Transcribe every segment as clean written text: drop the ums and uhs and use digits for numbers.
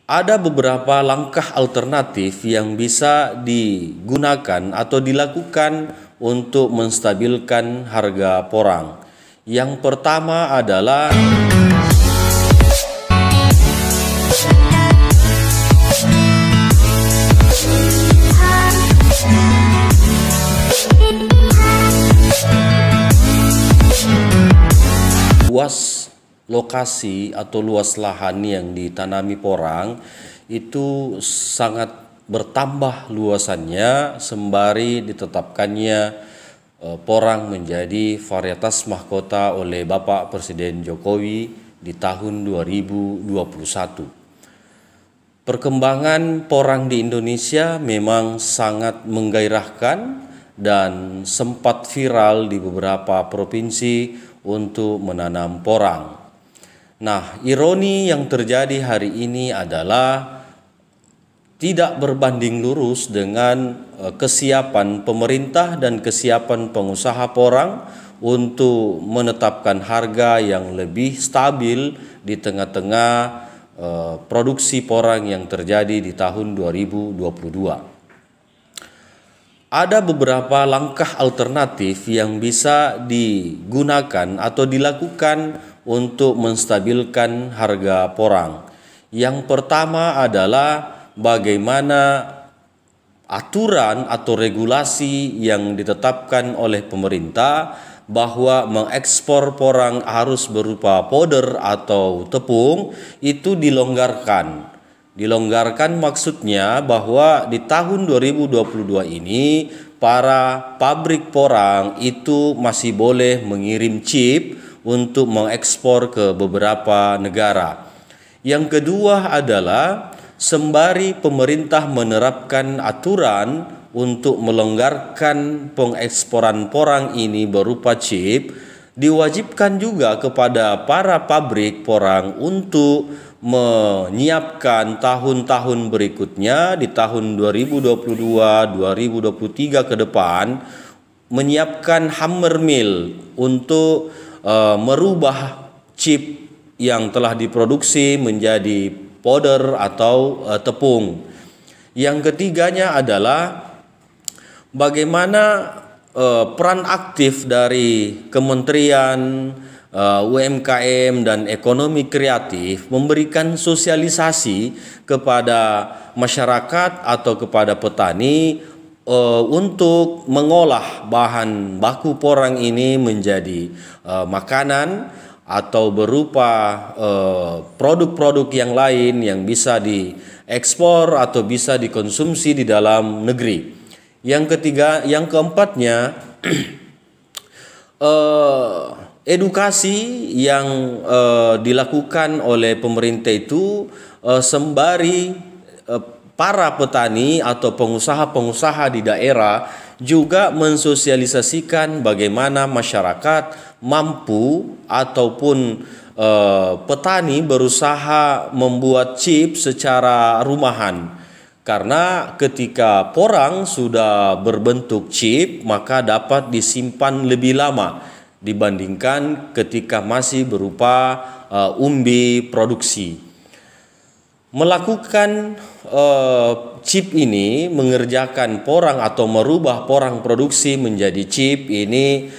Ada beberapa langkah alternatif yang bisa digunakan atau dilakukan untuk menstabilkan harga porang. Yang pertama adalah luas lokasi atau luas lahan yang ditanami porang itu sangat bertambah luasannya sembari ditetapkannya porang menjadi varietas mahkota oleh Bapak Presiden Jokowi di tahun 2021. Perkembangan porang di Indonesia memang sangat menggairahkan dan sempat viral di beberapa provinsi untuk menanam porang. Nah, ironi yang terjadi hari ini adalah tidak berbanding lurus dengan kesiapan pemerintah dan kesiapan pengusaha porang untuk menetapkan harga yang lebih stabil di tengah-tengah produksi porang yang terjadi di tahun 2022. Ada beberapa langkah alternatif yang bisa digunakan atau dilakukan untuk menstabilkan harga porang. Yang pertama adalah bagaimana aturan atau regulasi yang ditetapkan oleh pemerintah bahwa mengekspor porang harus berupa powder atau tepung itu dilonggarkan. Dilonggarkan maksudnya bahwa di tahun 2022 ini para pabrik porang itu masih boleh mengirim chip untuk mengekspor ke beberapa negara. Yang kedua adalah sembari pemerintah menerapkan aturan untuk melonggarkan pengeksporan porang ini berupa chip, diwajibkan juga kepada para pabrik porang untuk menyiapkan tahun-tahun berikutnya di tahun 2022-2023 ke depan menyiapkan hammer mill untuk merubah chip yang telah diproduksi menjadi powder atau tepung. Yang ketiganya adalah bagaimana peran aktif dari Kementerian UMKM dan Ekonomi Kreatif memberikan sosialisasi kepada masyarakat atau kepada petani untuk mengolah bahan baku porang ini menjadi makanan atau berupa produk-produk yang lain yang bisa diekspor atau bisa dikonsumsi di dalam negeri. Yang keempatnya edukasi yang dilakukan oleh pemerintah itu sembari para petani atau pengusaha-pengusaha di daerah juga mensosialisasikan bagaimana masyarakat mampu ataupun petani berusaha membuat chip secara rumahan. Karena ketika porang sudah berbentuk chip maka dapat disimpan lebih lama dibandingkan ketika masih berupa umbi produksi. Melakukan chip ini, mengerjakan porang atau merubah porang produksi menjadi chip ini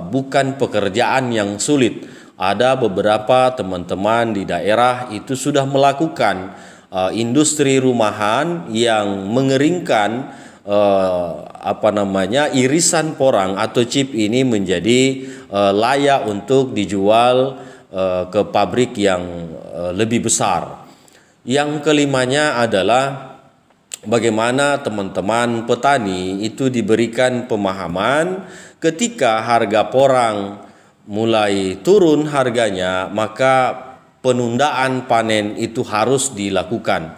bukan pekerjaan yang sulit. Ada beberapa teman-teman di daerah itu sudah melakukan industri rumahan yang mengeringkan irisan porang atau chip ini menjadi layak untuk dijual ke pabrik yang lebih besar. Yang kelimanya adalah bagaimana teman-teman petani itu diberikan pemahaman ketika harga porang mulai turun harganya, maka penundaan panen itu harus dilakukan.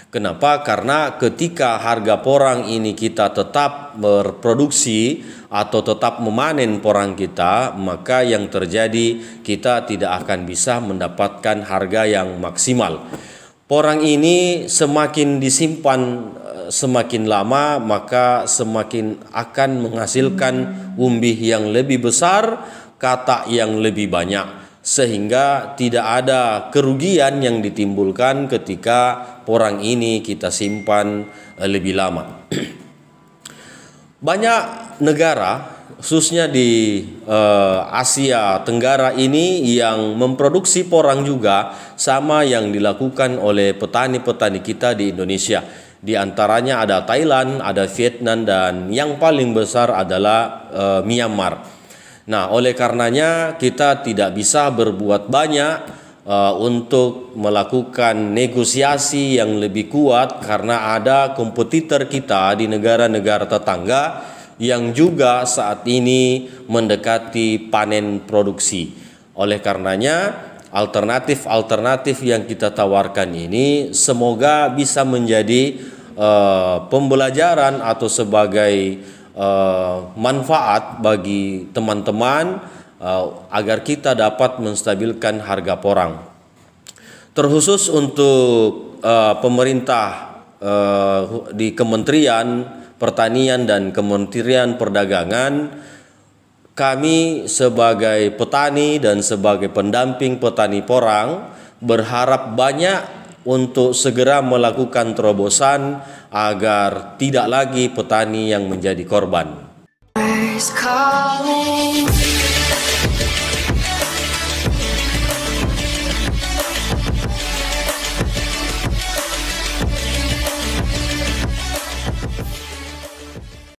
Kenapa? Karena ketika harga porang ini kita tetap berproduksi atau tetap memanen porang kita, maka yang terjadi kita tidak akan bisa mendapatkan harga yang maksimal. Porang ini semakin disimpan semakin lama maka semakin akan menghasilkan umbih yang lebih besar, katak yang lebih banyak. sehingga tidak ada kerugian yang ditimbulkan ketika porang ini kita simpan lebih lama. Banyak negara, khususnya di Asia Tenggara ini, yang memproduksi porang juga sama yang dilakukan oleh petani-petani kita di Indonesia. Di antaranya ada Thailand, ada Vietnam, dan yang paling besar adalah Myanmar. Nah, oleh karenanya kita tidak bisa berbuat banyak untuk melakukan negosiasi yang lebih kuat karena ada kompetitor kita di negara-negara tetangga yang juga saat ini mendekati panen produksi. Oleh karenanya, alternatif-alternatif yang kita tawarkan ini semoga bisa menjadi pembelajaran atau sebagai manfaat bagi teman-teman agar kita dapat menstabilkan harga porang. Terkhusus untuk pemerintah di Kementerian Pertanian dan Kementerian Perdagangan, kami sebagai petani dan sebagai pendamping petani porang berharap banyak untuk segera melakukan terobosan agar tidak lagi petani yang menjadi korban.